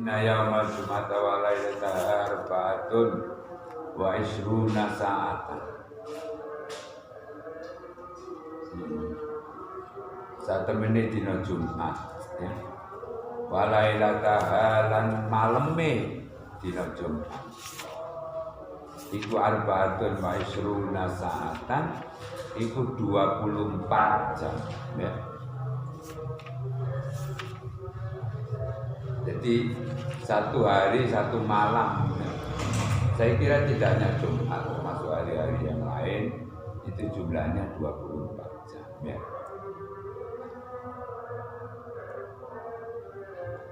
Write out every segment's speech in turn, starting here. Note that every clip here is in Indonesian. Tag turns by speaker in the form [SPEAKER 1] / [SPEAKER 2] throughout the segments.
[SPEAKER 1] Inna yawmal jum'ata wa lailataha arba'atun wa isruna sa'atan. Satu menit dina Jumat ya. Wa lailataha lan maleme dina Jumat. Iku arba'atun wa isruna sa'atan, iku 24 jam ya. Jadi satu hari satu malam ya. Saya kira tidak hanya Jumat, termasuk hari-hari yang lain itu jumlahnya 24 jam ya.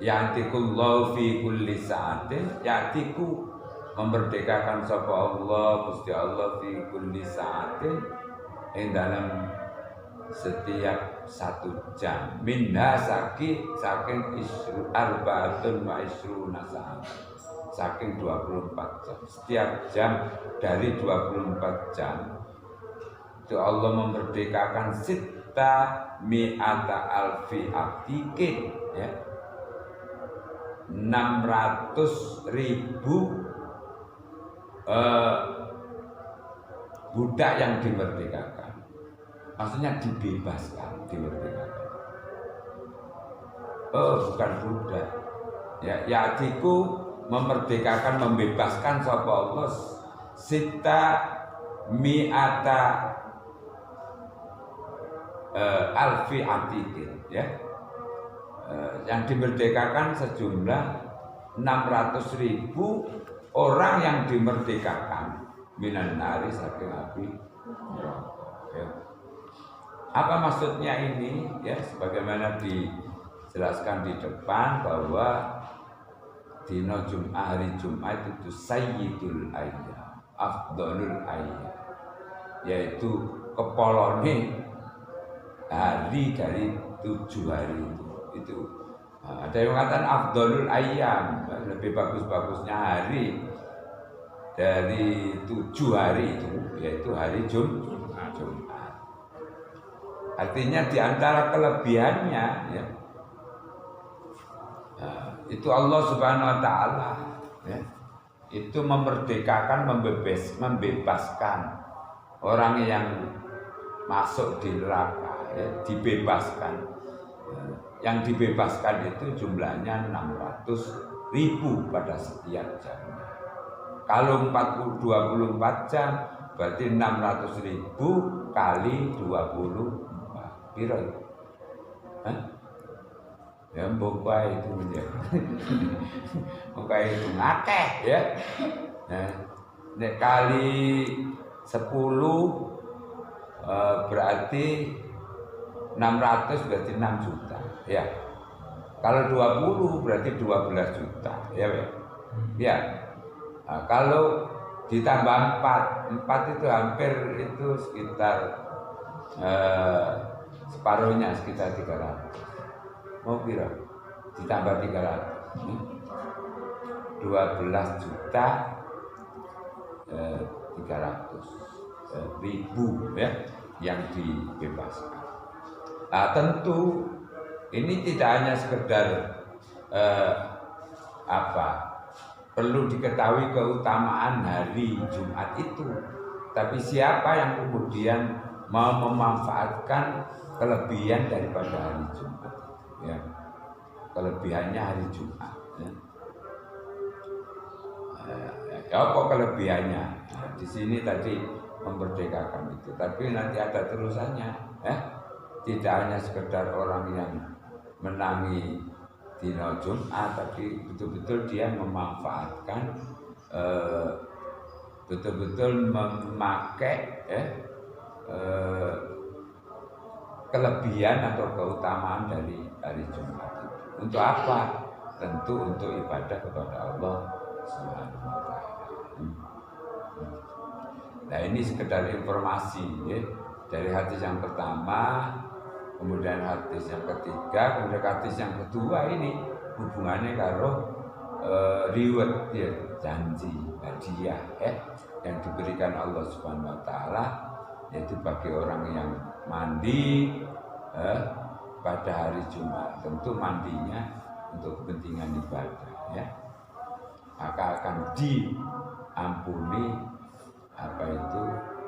[SPEAKER 1] Ya'tikullahu fi kulli sa'atin, ya'tiku memerdekakan sapa Allah Gusti Allah fi kulli sa'atin ing dalam setiap 1 jam minha saking arba'atun wa isruna sa'at, saking 24 jam. Setiap jam dari 24 jam itu Allah memerdekakan sita mi'ata alfi abdikin ya, 600.000 budak yang dimerdekakan. Maksudnya dibebaskan, dimerdekakan. Oh, bukan budak. Ya, ya'tiku memerdekakan, membebaskan sapa Allah sita mi'ata alfi atikin ya. Yang dimerdekakan sejumlah 600.000 orang yang dimerdekakan minan nari saking api neraka ya. Apa maksudnya ini ya, sebagaimana dijelaskan di depan bahwa dina Jumat, hari Jumat itu sayyidul ayyam, afdhalul ayyam, yaitu kepolone hari dari 7 hari itu. Ada yang mengatakan afdhalul ayyam, lebih bagus-bagusnya hari dari 7 hari itu, yaitu hari Jumat. Artinya di antara kelebihannya ya, itu Allah Subhanahu wa taala ya, itu memerdekakan, membebaskan orang yang masuk di neraka ya, dibebaskan. Yang dibebaskan itu jumlahnya 600.000 pada setiap jamnya. Kalau 24 jam berarti 600.000 kali 24. Piro itu? Hah? Ya mbok itu menjadi. Mbok itu ngakeh ya. Nah, nek kali 10 berarti 600 berarti 6 juta ya. Kalau 20 berarti 12 juta ya. Ya. Nah, kalau ditambah 4 itu hampir itu sekitar separuhnya, sekitar 300. Mau kira ditambah 300 12 juta 300.000 ya yang dibebaskan. Nah, tentu ini tidak hanya sekedar perlu diketahui keutamaan hari Jumat itu, tapi siapa yang kemudian mau memanfaatkan kelebihan daripada hari Jumat ya, kelebihannya hari Jumat ya. Apa kelebihannya? Nah, di sini tadi memerdekakan itu, tapi nanti ada terusannya ya. Tidak hanya sekedar orang yang menangi dina Jumat, tapi betul-betul dia memanfaatkan, betul-betul memakai kelebihan atau keutamaan dari hari Jumat itu. Untuk apa? Tentu untuk ibadah kepada Allah Subhanahu wa taala. Nah, ini sekedar informasi ya, dari hadis yang pertama, kemudian hadis yang ketiga, kemudian hadis yang kedua ini hubungannya karo riwayat ya, janji hadiah yang diberikan Allah Subhanahu wa taala, yaitu bagi orang yang mandi pada hari Jumat. Tentu mandinya untuk kepentingan ibadah. ya, maka akan diampuni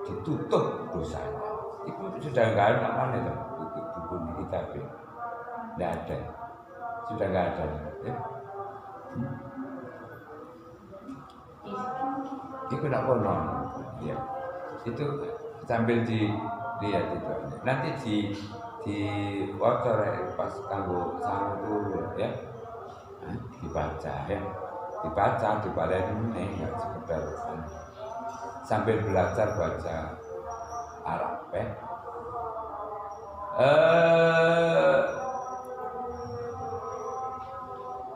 [SPEAKER 1] ditutup dosanya. Itu sudah nggak ada mana itu buku di kitab, nggak ada, sudah nggak ada. Ya. Itu nak konon, ya. Itu sambil dilihat itu. Nanti di wawancara pas kanggo sang turun, ya. Nah, dibaca, ya. Dibaca, dibalenin nggak sekedar sambil belajar baca Arab, ya.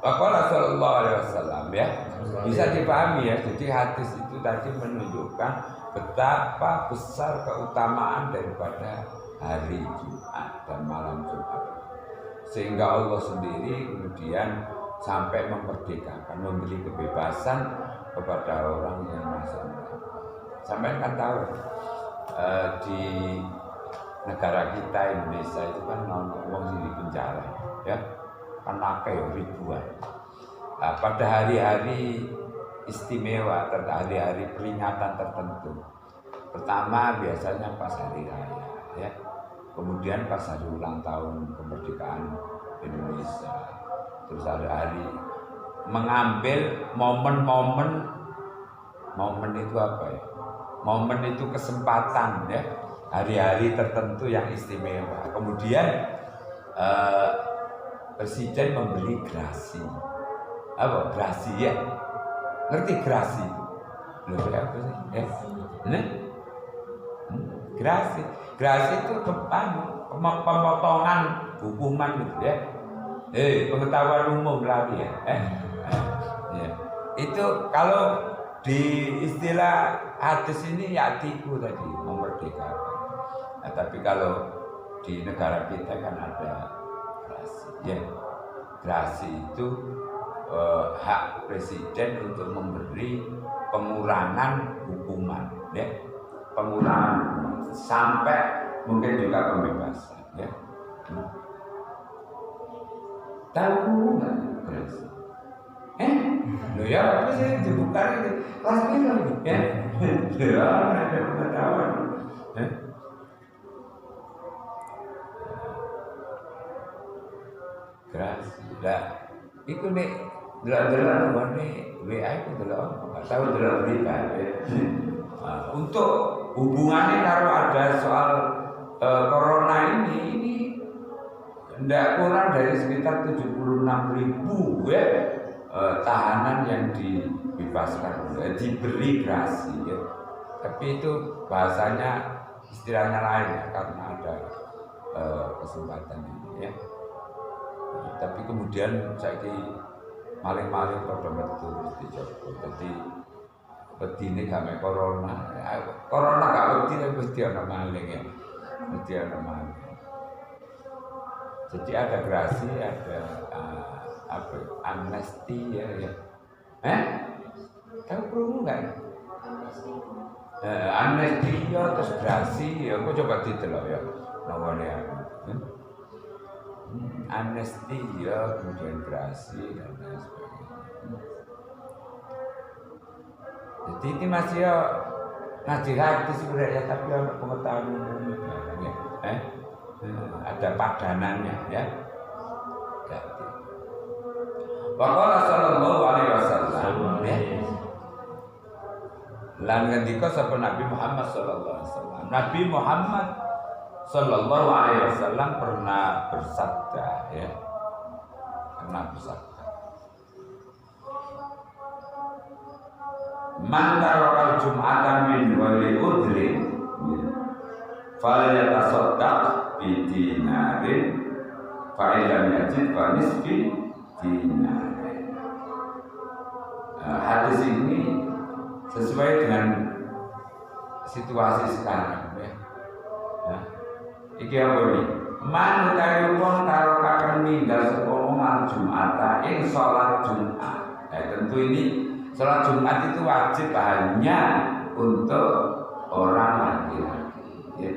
[SPEAKER 1] Faqala sallallahu alaihi wasallam, ya. Bisa dipahami ya. Jadi hadis itu tadi menunjukkan betapa besar keutamaan daripada hari Jumat dan malam Jumat. Sehingga Allah sendiri kemudian sampai memerdekakan, memberi kebebasan kepada orang yang masuk neraka. Sampai kan tahu di negara kita Indonesia itu kan orang di penjara, ya. Kan ribuan. Nah, pada hari-hari istimewa, hari-hari peringatan tertentu. Pertama biasanya pas hari raya, ya. Kemudian pas hari ulang tahun kemerdekaan Indonesia. Terus hari mengambil momen itu apa ya? Momen itu kesempatan, ya. Hari-hari tertentu yang istimewa. Kemudian Presiden memberi grasi. Apa? Grasi, ya. Ngerti grasi? Loh, apa sih? Grasi. Grasi itu pemotongan hukuman gitu, ya. Pengetahuan umum lagi, ya. Ya. Itu kalau di istilah hadis ini yatiku tadi memerdekakan. Nah, tapi kalau di negara kita kan ada grasi, ya. Grasi itu hak presiden untuk memberi pengurangan hukuman, ya. Pengurangan sampai mungkin juga pembebasan, ya. Tahu nggak grasi? Loh ya, apa sih dibuka ini? Kelas bilang, ya. Ya, ada pengetahuan. Grasi, lah. Iku nih, delok-delok ngene WA itu delok, enggak tahu delok berita. Untuk hubungannya kalau ada soal corona ini tidak kurang dari sekitar 76.000, ya. Tahanan yang dibebaskan, diberi grasi, ya. Tapi itu bahasanya istilahnya lain, ya, karena ada kesempatan ini, ya. Tapi kemudian saya maling-maling pada metu di Joko. Jadi bedine game corona gak wedi mesti ana maling, ya. Mesti ana maling. Jadi ada grasi, ada amnesti, ya. Tahu perlu enggak? Amnesti ya, terus grasi, ya. Kok coba ditelok, ya. Nomornya amnesti, ya, kemudian grasi dan lain sebagainya. Jadi ini masih ya ngaji hadis sebenarnya, tapi ada pengetahuan umum, ya. Ada padanannya, ya. Jadi Waqala sallallahu alaihi wasallam, ya. Lan ngendika sapa Nabi Muhammad sallallahu alaihi wasallam. Nabi Muhammad sallallahu alaihi wasallam pernah bersabda, ya. Pernah bersabda. Man tarakal jum'ata min wali udrin falyatasaddaq bi dinarin fa illam yajid fa nisfi dinar. Hadis ini sesuai dengan situasi sekarang, ya. Iki apa ini? Man utawi wong karo kaken ninggal sapa wong Jumata ing salat Jumat. Tentu ini salat Jumat itu wajib hanya untuk orang laki-laki, ya.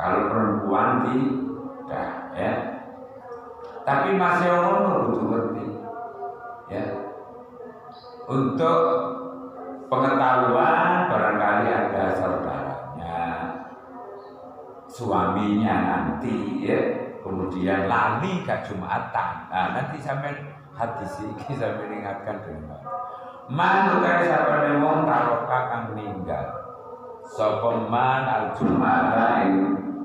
[SPEAKER 1] Kalau perempuan tidak, ya. Tapi masih orang kudu ngerti, ya. untuk pengetahuan barangkali ada saudaranya, suaminya nanti ya, kemudian lali gak Jumatan. Nah, nanti sampai hadis ini sampai ingatkan dengan man utai sapane wong taroka kang meninggal sapa man al Jum'ata ing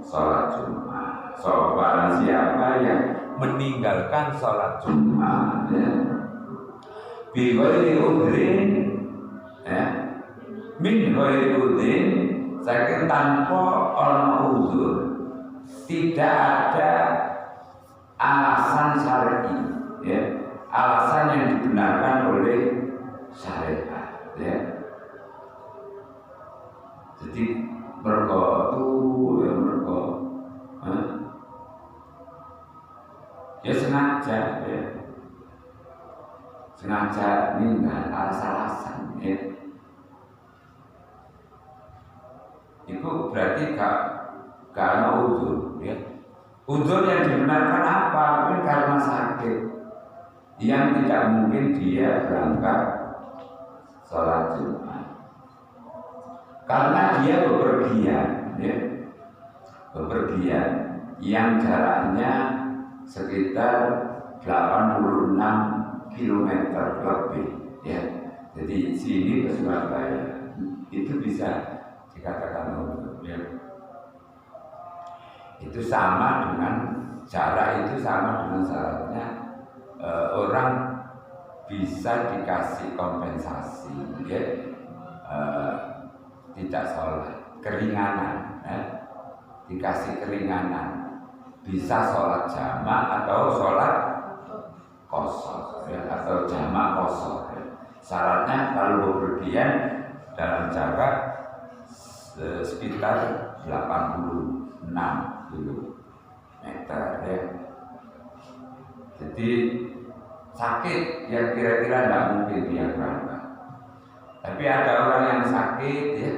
[SPEAKER 1] salat Jumat. Sopan siapa yang meninggalkan salat Jumat ya. Bi ghairi udhrin ya. Min ghairi udhrin saking tanpa ana uzur. Tidak ada alasan syar'i ya. Alasan yang dibenarkan oleh syariat ya. Jadi mergo ya mergo ya sengaja ya. Sengaja ninggal alasan ya. Itu berarti gak ada uzur ya. Uzur yang dibenarkan apa? Mungkin karena sakit yang tidak mungkin dia berangkat sholat Jumat karena dia bepergian ya. Bepergian yang jaraknya sekitar 86 km lebih ya. Jadi sini ke Surabaya itu bisa dikatakan uzur ya. Itu sama dengan jarak, itu sama dengan syaratnya orang bisa dikasih kompensasi ya, tidak sholat keringanan ya. Dikasih keringanan, bisa sholat jamak atau sholat kosor ya, atau jamak kosor ya. Syaratnya kalau bepergian dalam jarak sekitar 86 kilometer ya. Jadi sakit yang kira-kira tidak mungkin dia berangkat. Tapi ada orang yang sakit ya,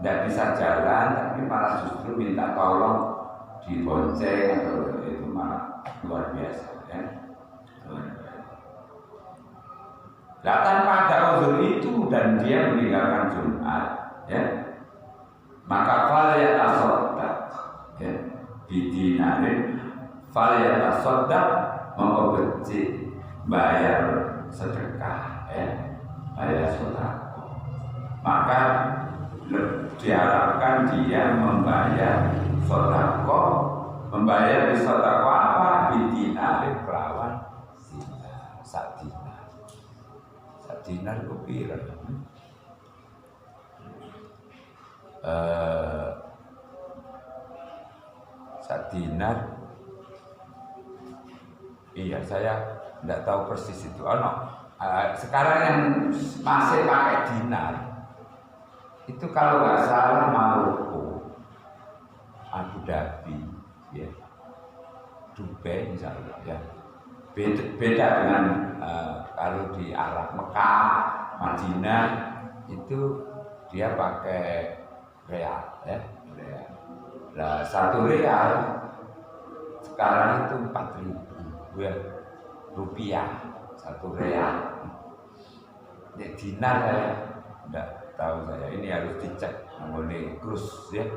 [SPEAKER 1] tidak bisa jalan, tapi malah justru minta tolong dibonceng atau itu malah luar biasa ya. Nah, tanpa ada uzur itu dan dia meninggalkan Jumat ya, maka fal yatasaddaq ya, bidinarin fal yatasaddaq mengobeti bayar sedekah ya, bayar sedekah. Maka diharapkan dia membayar sedekah, membayar sedekah apa? Bidinarin kelawan sak dinar. Sak dinar itu pira? Sak dinar, iya saya tidak tahu persis itu. Oh no, sekarang yang masih pakai dinar itu kalau nggak salah Maroko, Abu Dhabi, ya, Dubai misalnya, ya. Beda dengan kalau di Arab Mekah, Madinah itu dia pakai real, ya, real. Nah, 1 real sekarang itu 4.000 ya, rupiah 1 real. Ya, dinar saya tidak tahu saya. Ini harus dicek oleh Krus ya,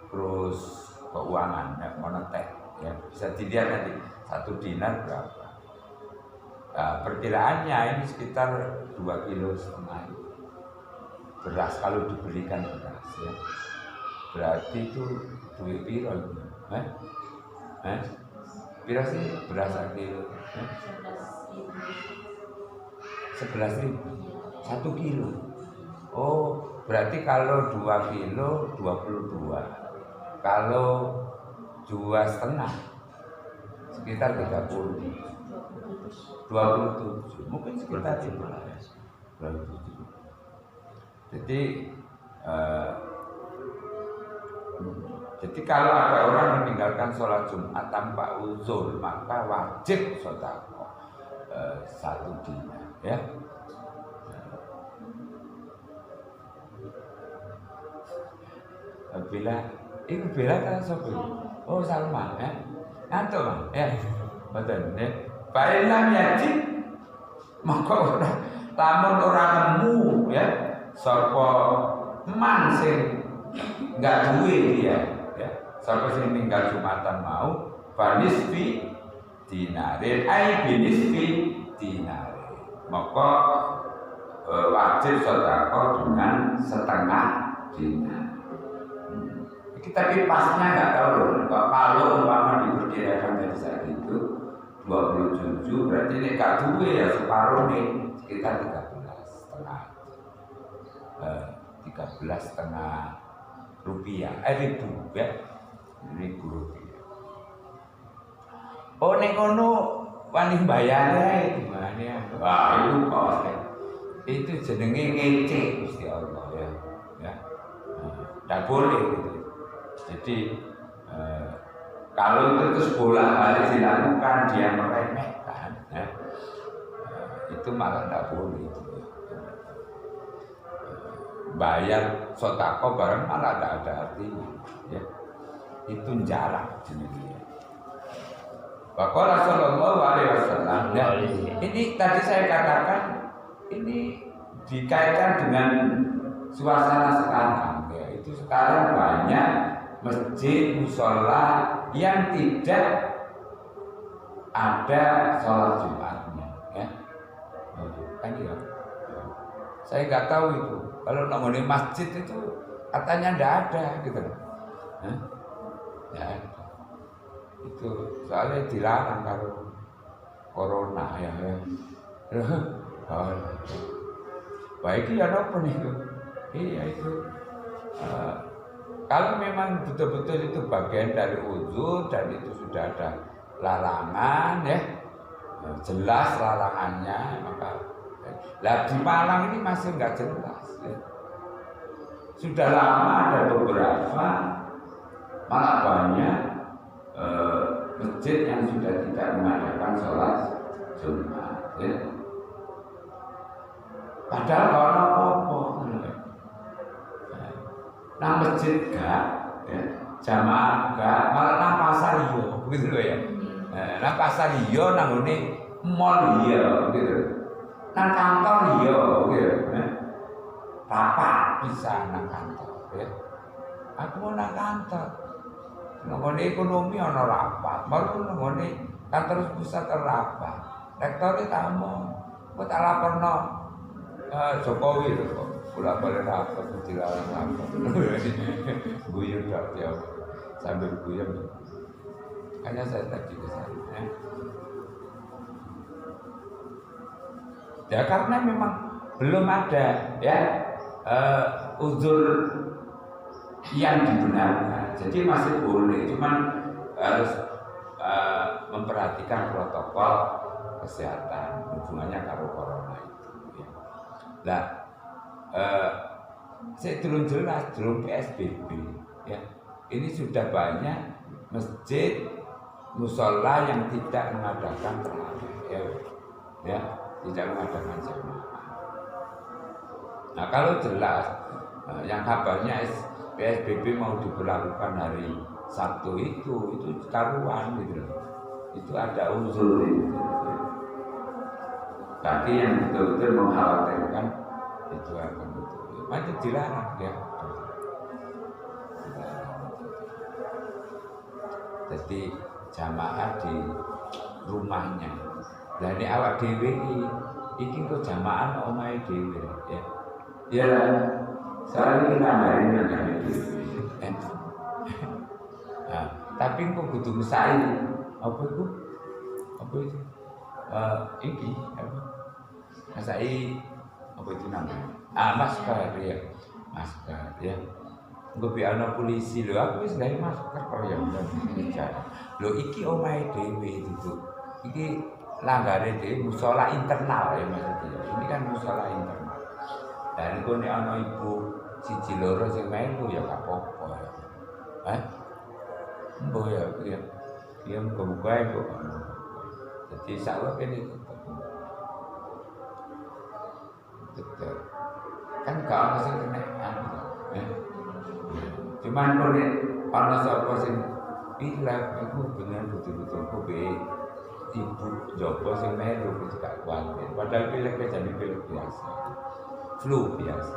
[SPEAKER 1] Krus keuangan ya, moneter ya. Bisa dilihat nanti 1 dinar berapa. Nah, perkiraannya ini sekitar 2,5 kilo beras kalau dibelikan beras ya. Berarti itu duit piro itu? Piro sih beras 1 kilo? 11.000 1 kilo. Oh, berarti kalau 2 kilo 22. Kalau 2,5 sekitar 30. 27, mungkin sekitar itu lah ya. 27. Jadi kalau ada orang meninggalkan sholat Jumat tanpa uzur, maka wajib sedekah 1 dinar ya. Bila kan sopir. Oh Salman ya. Antum ya. Betul ya. Baiklah yajib, maka lamun ora nemu ya sapa man sing enggak duwe dia ya sapa sing tinggal Jumatan mau fanisfi dinarin ai binisfi dinarin maka wajib sedekah dengan setengah dinar. Tapi pasnya nggak tahu loh. Kalau umpama diperkirakan dari saat itu 27 berarti ini gak duwe ya separuh nih sekitar 13,5 rupiah ribu ya Rp1.000. Oh nek ngono wani bayare gimana? Wah itu kok itu jenenge ngece Gusti Allah ya. Ya. Tidak boleh gitu. Jadi kalau itu terus bolak-balik dilakukan dia meremehkan ya. Itu malah tidak boleh itu. Bayar sedekah barang malah tidak ada artinya ya. Itu jarak jenisnya. Bahwa Rasulullah SAW ya, ini tadi saya katakan ini dikaitkan dengan suasana sekarang ya. Itu sekarang banyak masjid musola yang tidak ada sholat Jumatnya ya. Kan ya. Saya nggak tahu itu. Kalau ngomongin masjid itu katanya nggak ada gitu. Ya. Itu soalnya dilarang kalau corona ya. Baik ya apa nih itu? Iya itu. Kalau memang betul-betul itu bagian dari uzur dan itu sudah ada larangan ya, jelas larangannya maka. Lah di Malang ini masih nggak jelas. Ya. Sudah lama ada beberapa, malah banyak masjid yang sudah tidak mengadakan sholat Jumat ya. Padahal kalau apa-apa nah masjid gak ya, jamaah gak malah nang pasar iyo gitu loh ya. Nang pasar iyo nang ngene mall iyo gitu. Nang kantor iyo gitu ya. Rapat bisa nang kantor ya. Aku mau nang kantor ngomongin ekonomi ana rapat, baru ngomongin kantor pusat rapat. Rektor tamu, kok tak laporno Jokowi lho kok. Kula balik rapat dilarang rapat. Guyon dak ya. Sambil guyon. Hanya saya tadi ke sana ya. Ya karena memang belum ada ya uzur yang dibenarkan, jadi masih boleh, cuman harus memperhatikan protokol kesehatan hubungannya karo corona itu. Ya. Nah, saya belum jelas, belum PSBB. Ya, ini sudah banyak masjid, musola yang tidak mengadakan tarawih, ya, tidak mengadakan jamaah. Nah, kalau jelas, yang kabarnya PSBB mau diberlakukan hari Sabtu itu karuan gitu loh. Itu ada unsur itu. Tapi yang betul-betul mengkhawatirkan itu akan betul. Itu dilarang ya. Jadi jamaah di rumahnya. Lah ini awak dhewe iki kok jamaah omahe dhewe ya. Ya soalnya kita nambahin yang itu. Nah, tapi kok kudu mesai. Apa itu? Apa itu? Iki apa? Mesai apa itu namanya? Masker ya. Masker ya. Engko bi ana polisi lho, aku wis gawe masker kok ya bicara. Lho iki omahe dhewe itu. Iki langgare dhewe musala internal ya maksudnya. Ini kan musala internal. Dan kok nek ana ibu siji loro sing melu ya gak apa-apa ya. Mbok ya ya. Dia muga-muga kok. Jadi insyaallah ini betul. Kan gak ana sing kena ya. Cuman kok nek ana sapa sing ilang iku bener betul-betul kowe ibu jopo sing meru itu gak kuatir. Padahal pileknya jadi pilek biasa, flu biasa.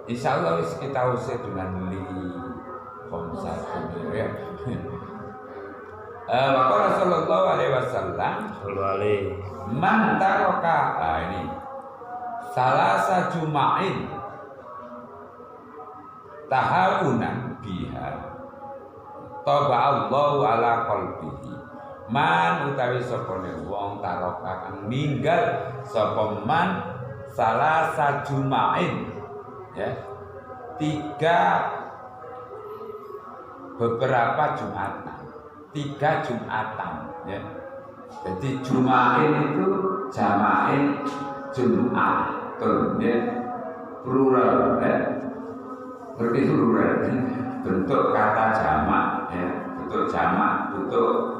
[SPEAKER 1] Insya Allah kita usir dengan khamsah ya. Maka Rasulullah SAW man taraka ini salasa juma'in tahawunan biha taba Allahu ala qalbihi man utawi sapa wong taraka kang ninggal sapa man salasa juma'in ya 3 beberapa Jumatan 3 Jumatan ya. Jadi Juma'in itu jamain Jum'atun ya. Plural ya. Berarti plural bentuk kata jamak ya. Bentuk jamak, bentuk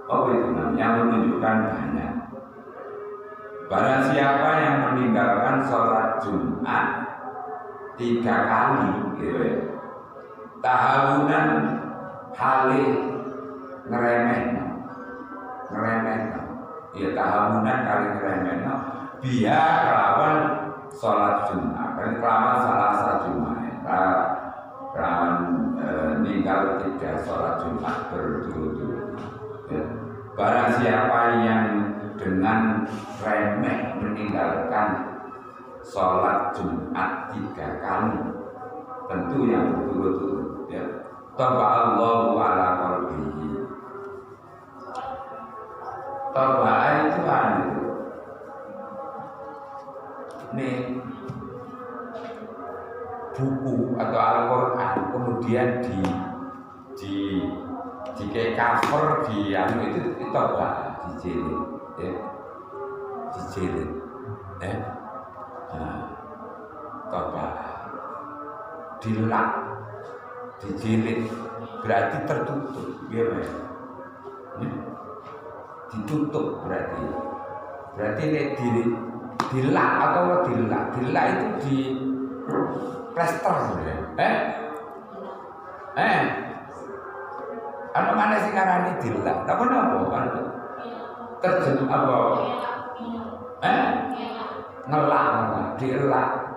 [SPEAKER 1] apa itu namanya menunjukkan banyak. Barang siapa yang meninggalkan sholat Jumat 3 kali gitu ya. Tahawunan halih ngeremeh ya tahawunan kali ngeremeh biar kelawan sholat Jumat kan kelawan salasa Jumat kelawan ninggal 3 sholat Jumat berturut-turut ya. Barang siapa yang dengan remeh meninggalkan sholat Jumat 3 kali tentu yang berturut-turut ya. Taba Allahu ala qalbihi. Taba itu ini buku atau Al-Quran kemudian di kayak cover di itu taba dijilid ya. Dijilid ya. Taba dilak dijilid berarti tertutup gimana ditutup berarti ini dilak atau dilak itu di plester ya apa mana sih ngarani dilak apa kan terjun apa ngelak dilak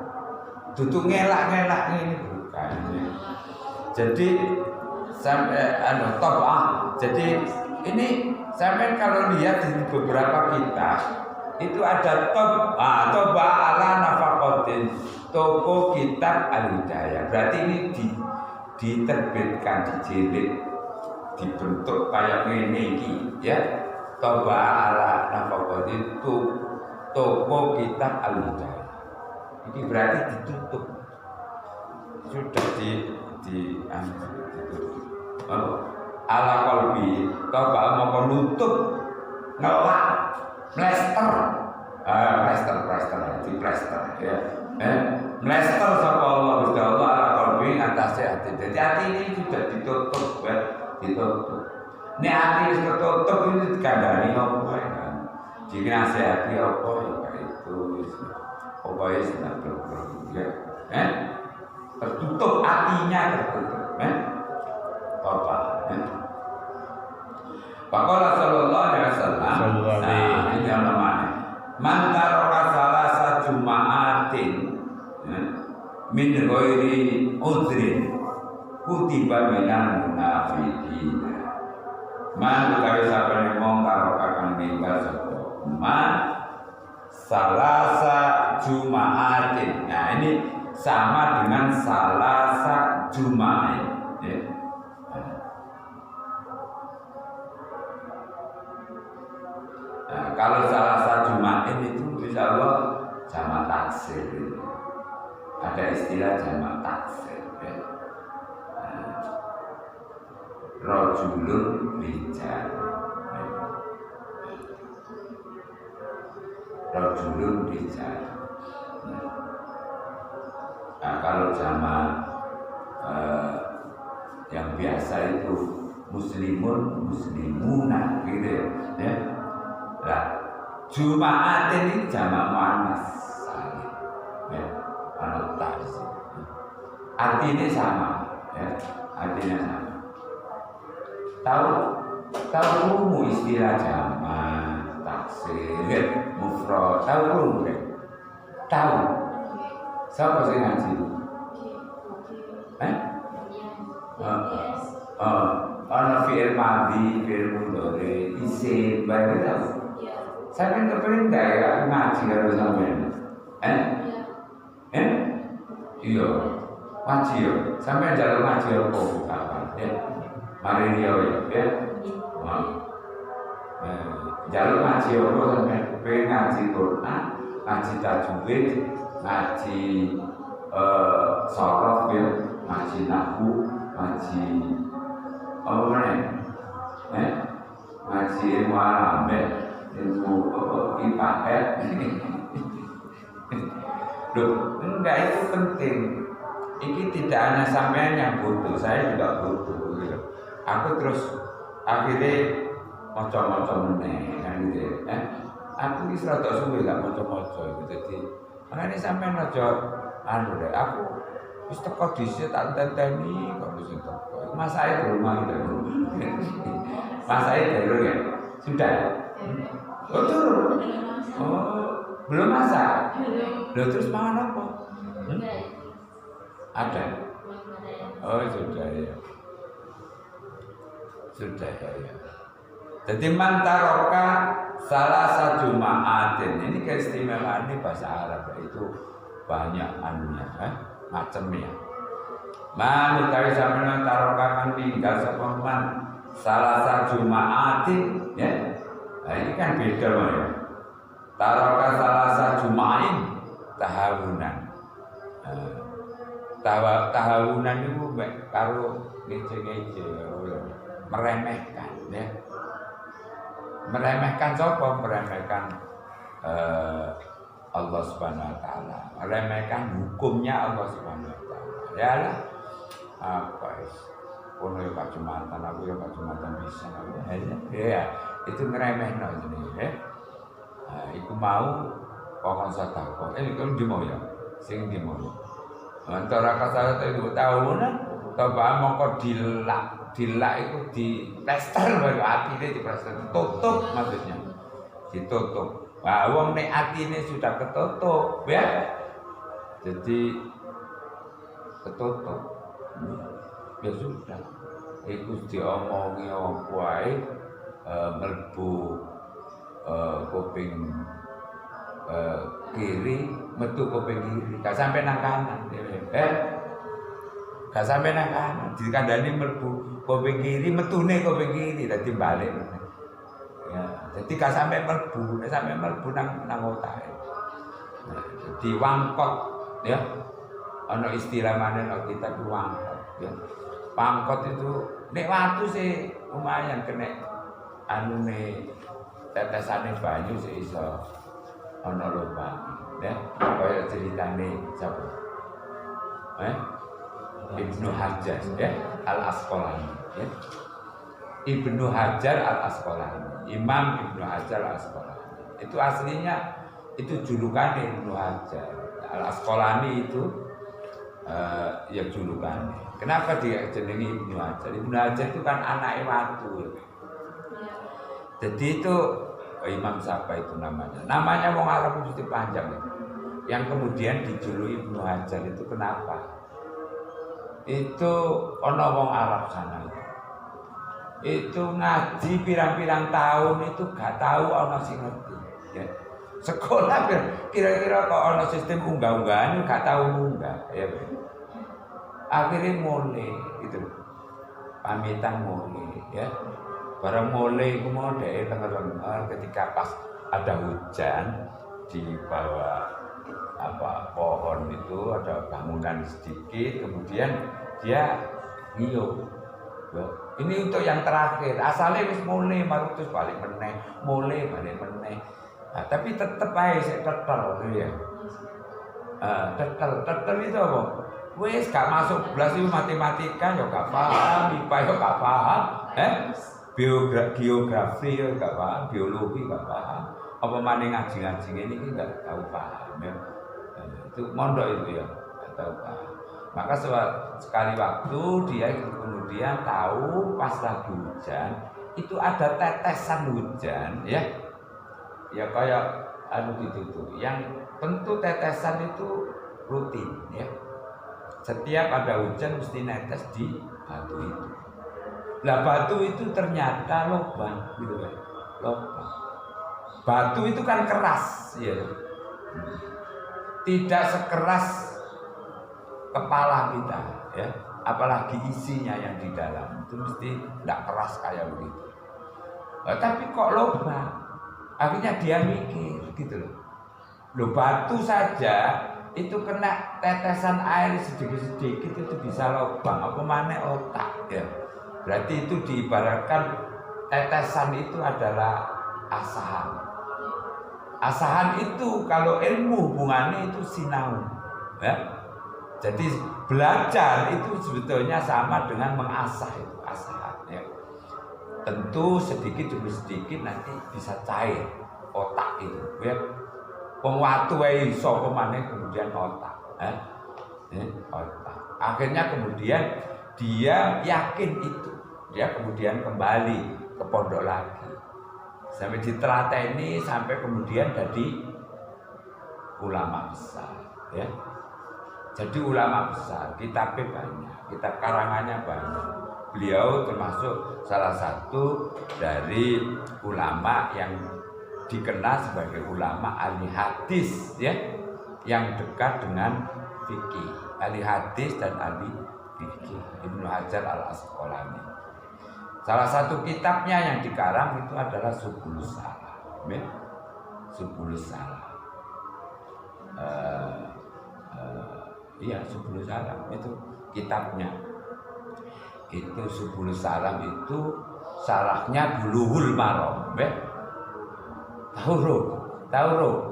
[SPEAKER 1] tutup ngelak ini bukan ya. Jadi sampai tobah. Jadi ini sampai kalau lihat di beberapa kitab itu ada tobah ala nafaqatin toko kitab Al-Hidayah. Berarti ini diterbitkan dijilid dibentuk kayak ini ya. Tobah ala nafaqatin toko kitab Al-Hidayah. Ini berarti ditutup. Sudah ala qalbi coba mau nutup ngelak plester di plester ya plester sapa Allah Gusti Allah ala qalbi atase hati. Jadi hati ini sudah ditutup ya, ditutup. Nek hati wis ketutup ini dikandani apa ya? Jika nasihati apa ya itu wis apa wis ya tertutup hatinya tertutup toba Pakola sallallahu alaihi wasallam ini namanya man taraka salasa jumaatin min ghairi udrin kutiba minal munafiqin man utawi sapane wong taraka kang ninggal sapa man salasa jumaatin. Nah ini sama dengan salasa jumaatin ya. Nah, kalau salah satu Juma'in itu insya Allah jamak taksir gitu. Ada istilah jamak taksir ya. Rajulun rijal ya. Rajulun rijal ya. Nah, kalau jamak yang biasa itu muslimuna gitu ya. Nah, Jumat ini jamak muannas salim ya, artinya sama ya, artinya sama tahu rumu istilah jamak, taksir, mufrad, tahu rumu kan? Tahu. Siapa sih ngaji? Ana fi'il madhi, fi'il mudhari, isim, baik tahu. Saya kan kepengen enggak ya ngaji karo sampean. Iya. Ngaji yo. Sampean jalan ngaji apa kapan ya? Mari dia ya. Jalur ngaji apa sampean pengen ngaji Quran, ngaji tajwid, ngaji sorof ya, ngaji nahwu, ngaji apa meneh? Ngaji ilmu alam, ilmu IPA. Loh, enggak itu penting. Ini tidak hanya sampean yang butuh, saya juga butuh. Gitu. Aku terus akhirnya macam-macam meneh kan gitu. Aku iki rada suwe gak maca-maca gitu. Dadi makane sampean aja anu rek, aku wis teko dhisik tak tenteni kok wis teko. Masake belum gitu. Masake baru ya. Sudah. Betul. Oh, belum masak. Loh terus mangan apa? Ada. Oh sudah ya. Sudah ya. Jadi mantaroka salah satu ma'atin. Ini keistimewaan ini bahasa Arab itu banyak anunya, macamnya. Man utawi sampeyan taroka kan tinggal sapa man salah satu ma'atin ya. Nah, ini kan beda ya. Taroka salah satu ma'in tahawunan. Tahawunan itu karo ngece-ngece meremehkan ya. Meremehkan siapa? Meremehkan Allah Subhanahu wa taala. Meremehkan hukumnya Allah Subhanahu wa taala. Ya lah. Apa is? Ono yo kacamatan, aku yo kacamatan bisa. Ya, itu ngremehno jenenge ya. Nah, iku mau kokon sedekah. Iku ndi mau ya? Sing ndi mau. Antara kata itu tahun, coba mongko dilak itu di plester baru atine di plester tutup maksudnya ditutup. Wah, wong nek atine sudah ketutup ya. Jadi ketutup. Ya sudah. Iku diomongi apa wae mlebu kuping kiri metu kuping kiri gak sampai nang kanan gak sampai nang kanan dikandani mlebu kuping kiri metune kuping kiri dadi balik ya jadi gak sampai mlebu nang otake di wangkot ya ana istilah maneh nek kita ku wangkot ya wangkot itu nek watu sih lumayan kena anune tetesane banyu sih iso ana lubang ya kaya ceritane sapa Ibnu Hajar ya Al-Asqalani ya Ibnu Hajar Al-Asqalani Imam Ibnu Hajar Al-Asqalani itu aslinya itu julukan Ibnu Hajar Al-Asqalani itu ya julukan kenapa dia jenengi Ibnu Hajar Ibnu Hajar itu kan anaknya watu ya. Jadi itu Imam siapa itu namanya? Namanya wong Arab itu panjang ya. Yang kemudian dijuluki Ibnu Hajar itu kenapa? Itu ono wong Arab sana itu ngaji pirang-pirang tahun itu gak tahu ono sing ngerti ya. Sekolah kira-kira kok ono sistem unggah-unggahan gak tahu munggah ya. Akhirnya mulai gitu. Pamitan mulai ya. Barang mulai mau dari tengah-tengah ketika pas ada hujan di bawah pohon itu ada bangunan sedikit kemudian dia ngiyup. Ini untuk yang terakhir asalnya wis mulai baru terus balik meneh mulai balik meneh. Nah, tapi tetep aja saya tetel ya. Tetel itu apa? Wis gak masuk belas itu matematika ya gak paham, IPA ya gak paham, geografi ya gak paham, biologi gak paham, apa maning ngaji-ngaji ini gak tahu paham ya. Itu mondok itu ya gak tahu paham. Maka sekali waktu dia kemudian tahu pas lagi hujan itu ada tetesan hujan, ya kayak gitu tuh. Yang tentu tetesan itu rutin, ya. Setiap ada hujan mesti netes di batu itu. Nah batu itu ternyata lubang, gitu kan? Lubang. Batu itu kan keras, ya. Tidak sekeras kepala kita, ya. Apalagi isinya yang di dalam itu mesti tidak keras kayak begitu. Nah, tapi kok lubang? Akhirnya dia mikir, gitu loh. Loh batu saja itu kena tetesan air sedikit-sedikit itu bisa lubang, apa mana otak, ya. Berarti itu diibaratkan tetesan itu adalah asahan. Asahan itu kalau ilmu hubungannya itu sinau, ya. Jadi belajar itu sebetulnya sama dengan mengasah, itu asahan, ya. Tentu sedikit demi sedikit nanti bisa cair otak itu, ya. Watu wae iso kemana kemudian otak, otak. Akhirnya kemudian dia yakin itu, dia kemudian kembali ke pondok lagi sampai ditelateni sampai kemudian jadi ulama besar, ya. Jadi ulama besar, kitabnya banyak, kitab karangannya banyak. Beliau termasuk salah satu dari ulama yang dikenal sebagai ulama ahli hadis, ya, yang dekat dengan fikih, ahli hadis dan ahli fikih. Ibnu Hajar Al-Asqalani. Salah satu kitabnya yang dikarang itu adalah Subulus Salam, ya? Subulus Salam. Iya, Subulus Salam itu kitabnya. Itu Subulus Salam itu sarahnya Bulughul Maram, ya? Tahu waduh,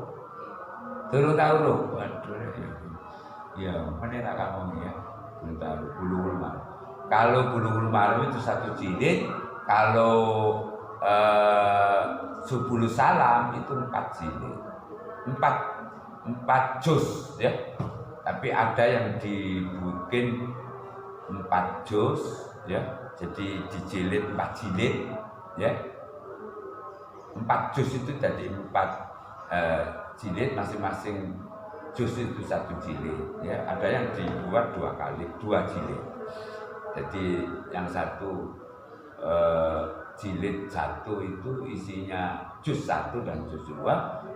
[SPEAKER 1] ya mana nak kamu ya, belum tahu. Bulughul Maram. Kalau Bulughul Maram itu satu jilid, kalau Subulus Salam itu 4 jilid, 4 juz, ya. Tapi ada yang dibikin 4 juz, ya. Jadi dijilid 4 jilid, ya. 4 juz itu jadi 4 jilid, masing-masing juz itu 1 jilid, ya. Ada yang dibuat 2 kali 2 jilid. Jadi yang satu jilid 1 itu isinya juz 1 dan juz 2,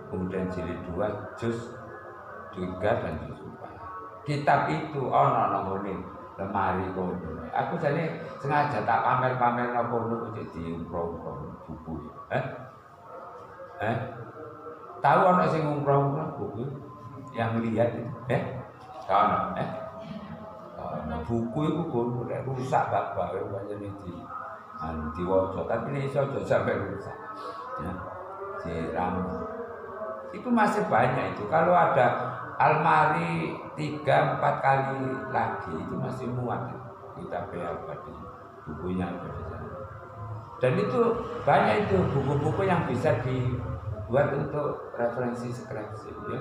[SPEAKER 1] kemudian jilid 2 juz 3 dan juz 4. Kitab itu nongone lemari kono. Aku jane sengaja tak pamer-pamer nang kono jadi umroh buku. Tahu ana sing umroh buku yang lihat itu, Tahu, buku itu kono nek rusak bapak pancen diwaca, tapi nek iso aja sampai rusak. Ya. Siram. Itu masih banyak itu. Kalau ada almari 3-4 kali lagi itu masih muat kita abadi bukunya ada di sana. Dan itu banyak itu buku-buku yang bisa dibuat untuk referensi skripsi, ya.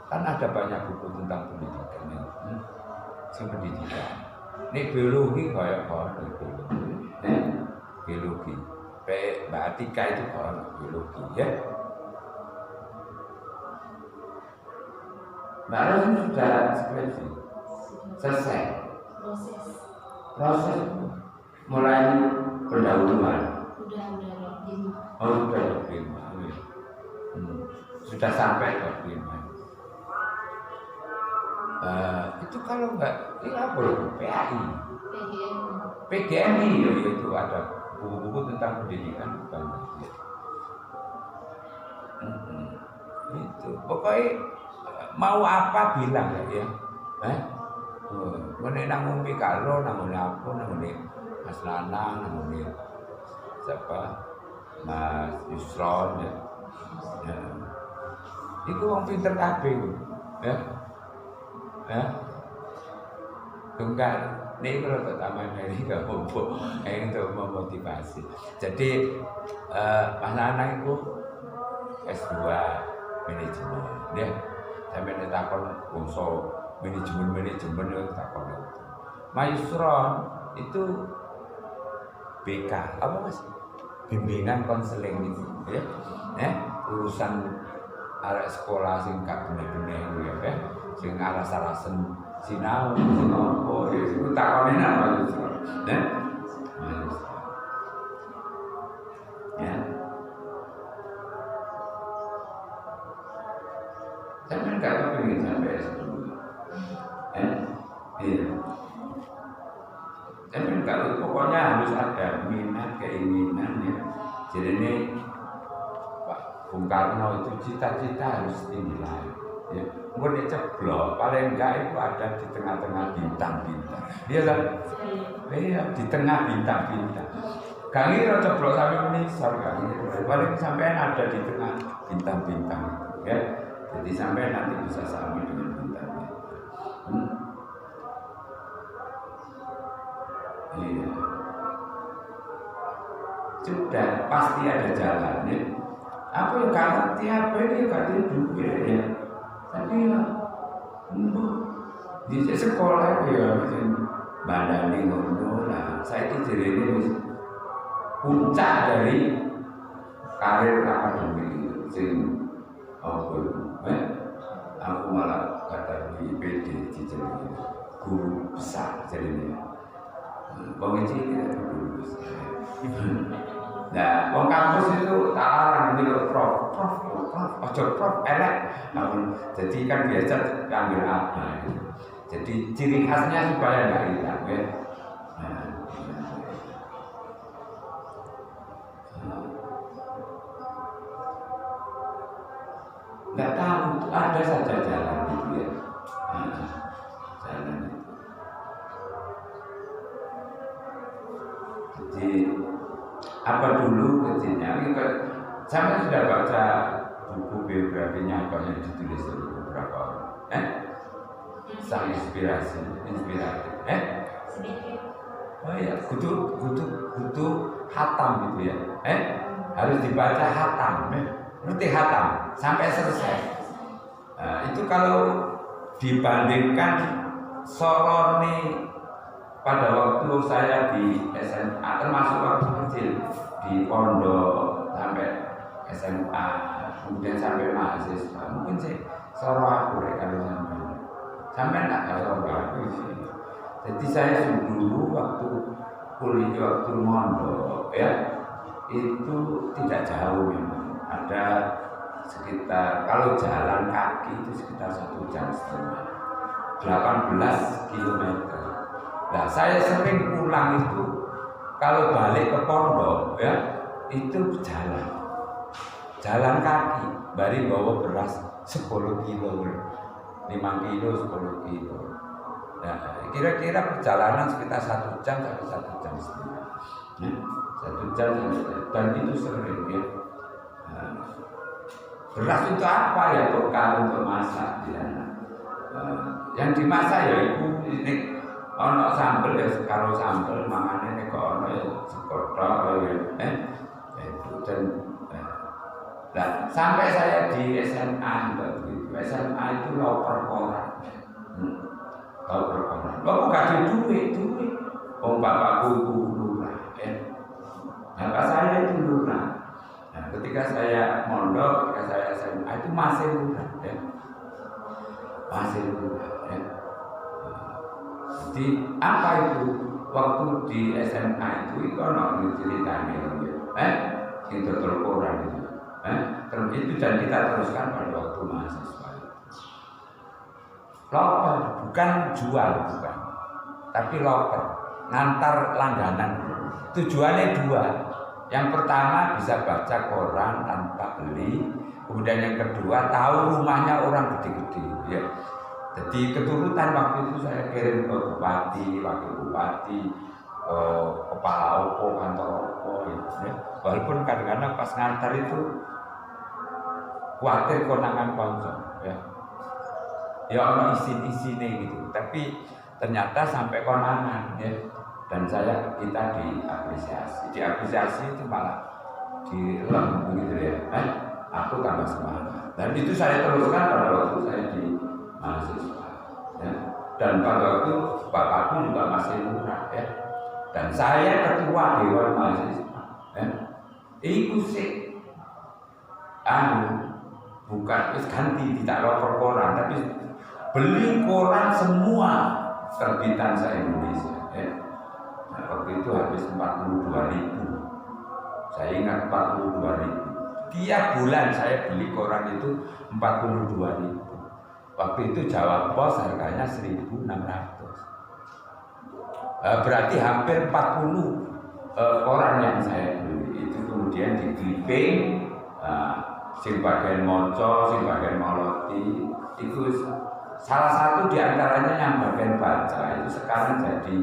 [SPEAKER 1] Kan ada banyak buku tentang pendidikan, ya. Pendidikan. Ini biologi kayak biologi. Mbak Atika itu biologi, ya. Mbak Ros sudah skripsi selesai. Proses mulai pendahuluan. Sudah diterima. Sudah sampai diterima. Itu kalau enggak, ini apa loh? PAI, PGMI, itu ada buku-buku tentang pendidikan banyak. Itu pokoknya mau apa bilang ya. Mana nang ngombe karo nang ngombe apa nang ngombe Mas Lanang nang ngombe siapa Mas Yusron, ya. Itu wong pinter kabeh, ya. Tunggal nih kalau taman dari gak bobo, itu memotivasi. Jadi Mas Lanang itu S2 manajemen, ya. Sampai ditakon bangsa manajemen itu tak perlu. Mayusron itu BK apa mas? Bimbingan konseling itu, ya, urusan arek sekolah sing gak bener-bener ya, sing alas-alasen sinau, sing opo, itu takone nang Mayusron, ya. Ya. Jangan gak kepingin sampai S2. Iya. Tapi kalau pokoknya harus ada minat, keinginan ya. Jadi ini Pak Bung Karno itu cita-cita harus tinggi lah. Ya, mungkin ceblok, paling enggak itu ada di tengah-tengah bintang-bintang. Dia kan, iya di tengah bintang-bintang. Kang Iro ceblok sampai menisor, Kang Iro. Paling sampai ada di tengah bintang-bintang, ya. Jadi sampai nanti bisa sama dengan bintang-bintang. Iya. Sudah pasti ada jalannya. Apa yang gak ngerti apa ini gak tidur ya. Tapi ya, di sekolah ya, bandani ngono lah. Saya jadi ini puncak dari karir akademik sing aku malah kata di PD jadi guru besar jadinya. Bang Eci tidak guru besar. Nah, bang kampus itu tak larang ini prof, ojo prof elek. Jadi kan biasa ambil apa. Jadi ciri khasnya supaya nggak hilang ya. Nggak tahu, ada saja jalan gitu ya. Jalan itu. Jadi apa dulu kecilnya? Saya sudah baca buku biografinya apa yang ditulis oleh beberapa orang. Sang inspiratif.
[SPEAKER 2] Sedikit.
[SPEAKER 1] Oh iya, kudu hatam gitu ya. Harus dibaca hatam. Ngerti hatam sampai selesai. Nah, itu kalau dibandingkan Soroni pada waktu saya di SMA, termasuk waktu kecil di pondok sampai SMA, kemudian sampai mahasiswa, mungkin sih Soro aku kalau sampai nggak kalau aku sih. Jadi saya dulu waktu kuliah waktu mondok ya itu tidak jauh memang. Ada sekitar, kalau jalan kaki itu sekitar 1,5 jam, 18 kilometer. Nah saya sering pulang itu, kalau balik ke pondok ya, itu jalan kaki, bari bawa beras 10 kilo, 5 kilo, 10 kilo. Nah kira-kira perjalanan sekitar 1 jam sampai 1,5 jam. 1 jam dan itu sering ya. Beras itu apa ya, bekal untuk masak ya. Yang dimasak ya ibu ini ono sambel ya, kalau sambel makanya ini kok ono ya sekotok ya itu dan nah, sampai saya di SMA juga begitu. SMA itu loper koran, loper koran. Bapak gak ada duit. Bapakku itu lurah ya. Bapak saya itu lurah. Nah, ketika saya mondok, ketika saya SMA itu masih lurah ya. Masih lurah ya. Jadi apa itu waktu di SMA itu ono ceritanya itu terkoran itu. Itu dan kita teruskan pada waktu mahasiswa. Loper bukan jual bukan, tapi loper ngantar langganan. Tujuannya dua. Yang pertama bisa baca koran tanpa beli, kemudian yang kedua tahu rumahnya orang gede-gede. Ya. Jadi keturutan waktu itu saya kirim ke bupati, wakil bupati, kepala opo, kantor opo, ya. Walaupun kadang-kadang pas ngantar itu khawatir konangan konsol, ya. Ya ono isin-isine gitu, tapi ternyata sampai konangan, ya. Dan kita diapresiasi itu malah dilem begitu ya. Aku tambah semangat. Dan itu saya teruskan pada waktu saya di mahasiswa. Ya. dan pada waktu bapakku juga masih lurah ya. Dan saya ketua dewan mahasiswa ya. Iku sih bukan ganti tidak lapor koran, tapi beli koran semua terbitan se-Indonesia ya. Nah, waktu itu habis 42.000. Saya ingat 42.000. Tiap bulan saya beli koran itu 42.000. Waktu itu Jawa Pos harganya 1.600. Berarti hampir 40 koran yang saya beli itu kemudian di clipping, sing bagian moco, sing bagian moloti. Itu salah satu diantaranya yang bagian baca itu sekarang jadi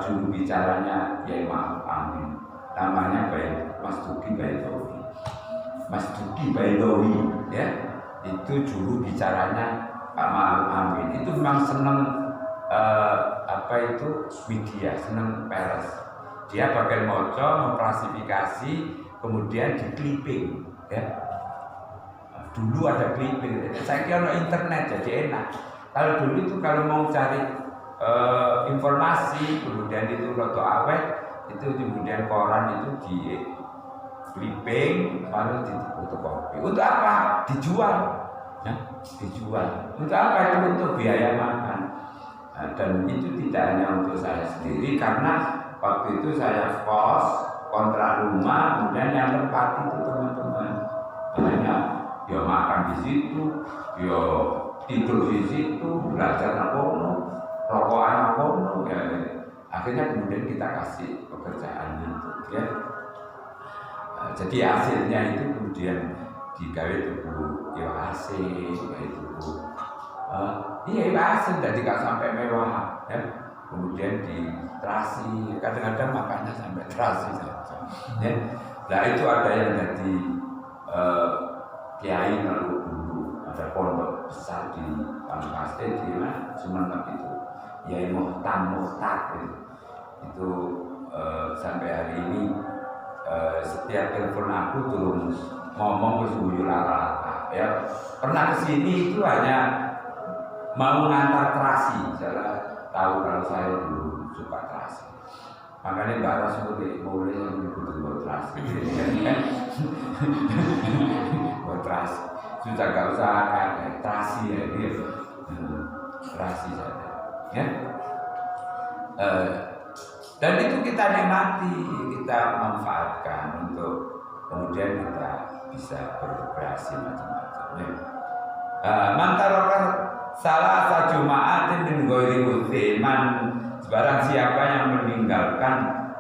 [SPEAKER 1] juru bicaranya Yai Ma'ruf Amin. Namanya Mas Duki Baidowi. Mas Duki Baidowi ya, itu juru bicaranya Pak Ma'ruf Amin. Itu memang senang media, senang pers. Dia bagian moco, mengklasifikasi, kemudian di clipping ya. Dulu ada clipping, saya kira ada internet jadi enak. Kalau dulu itu kalau mau cari informasi, kemudian itu roto awet, itu kemudian koran itu di clipping, lalu di fotokopi. Untuk apa? Dijual, ya? Dijual. Untuk apa? Itu untuk biaya makan. Nah, dan itu tidak hanya untuk saya sendiri, karena waktu itu saya kos, kontrak rumah, kemudian yang tempat itu teman-teman. Makanya ya makan di situ, ya tidur di situ, belajar nakono, rokokan nakono, ya. Akhirnya kemudian kita kasih pekerjaan itu, ya. Jadi hasilnya itu kemudian digawe tuku ya AC, itu iya AC jadi gak sampai mewah, ya. Kemudian di terasi, kadang-kadang makannya sampai terasi saja, ya. Nah itu ada yang jadi kiai kalau dulu ada pondok besar di Pamekasan di Sumenep itu, Yai Muhtar itu sampai hari ini setiap telepon aku turun ngomong bersuyu rata ya. Pernah kesini itu hanya mau ngantar terasi, saya tahu kalau saya dulu suka terasi. Makanya Mbak Ras itu boleh yang butuh terasi, buat terasi. Sudah gak usah kayak terasi ya dia, terasi saja. Ya. Dan itu kita nikmati, kita manfaatkan untuk kemudian kita bisa berkreasi macam-macam. Ya. Mantarokar salah satu Jumaatin min ghairi udhiman, barang siapa yang meninggalkan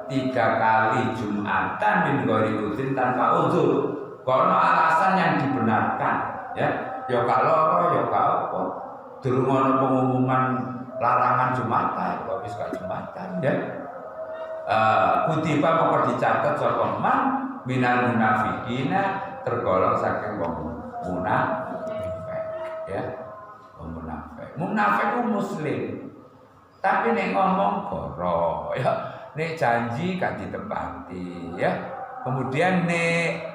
[SPEAKER 1] 3 kali Jumatan min ghairi udhin tanpa uzur, karena alasan yang dibenarkan, ya. Ya kalau ya apa, durung ana pengumuman larangan Jumatan, kok wis gak Jumatan, ya. Kutiba maka dicatat sapa man minal munafiqina, tergolong saking wong munafik, ya. Wong munafik. Munafik itu muslim. Tapi nek ngomong goro, ya. Nek janji gak ditepati, ya. Kemudian nek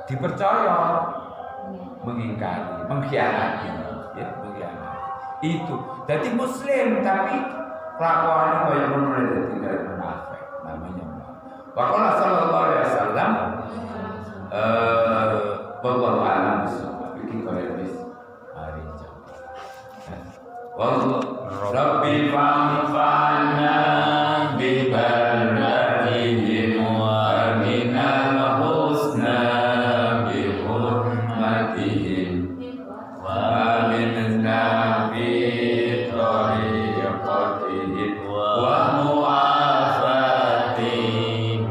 [SPEAKER 1] dipercaya mengingkari, mengkhianati, ya, mengkhianati. Itu. Jadi muslim tapi kelakuannya kayak menurut tidak munafik, namanya munafik. Waqala sallallahu alaihi wasallam wallahu a'lam bissawab. Iki kaya wis hari jam. Rabbi fa'fana bi barakatihim wa minal husna bi hurmatihim wa minna bi tariqatihim wa mu'afati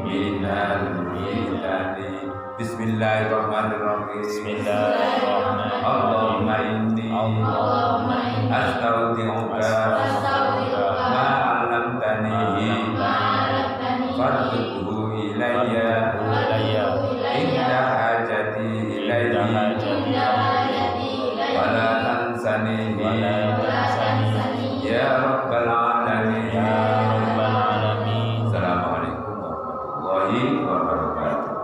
[SPEAKER 1] minal mitani. Bismillahirrahmanirrahim. Bismillahirrahmanirrahim. Allahumma inni astaudi'uka ma 'allamtanihi fardudhu ilayya inda hajati ilayhi wa la tansanihi ya rabbal alamin. Assalamualaikum warahmatullahi wabarakatuh.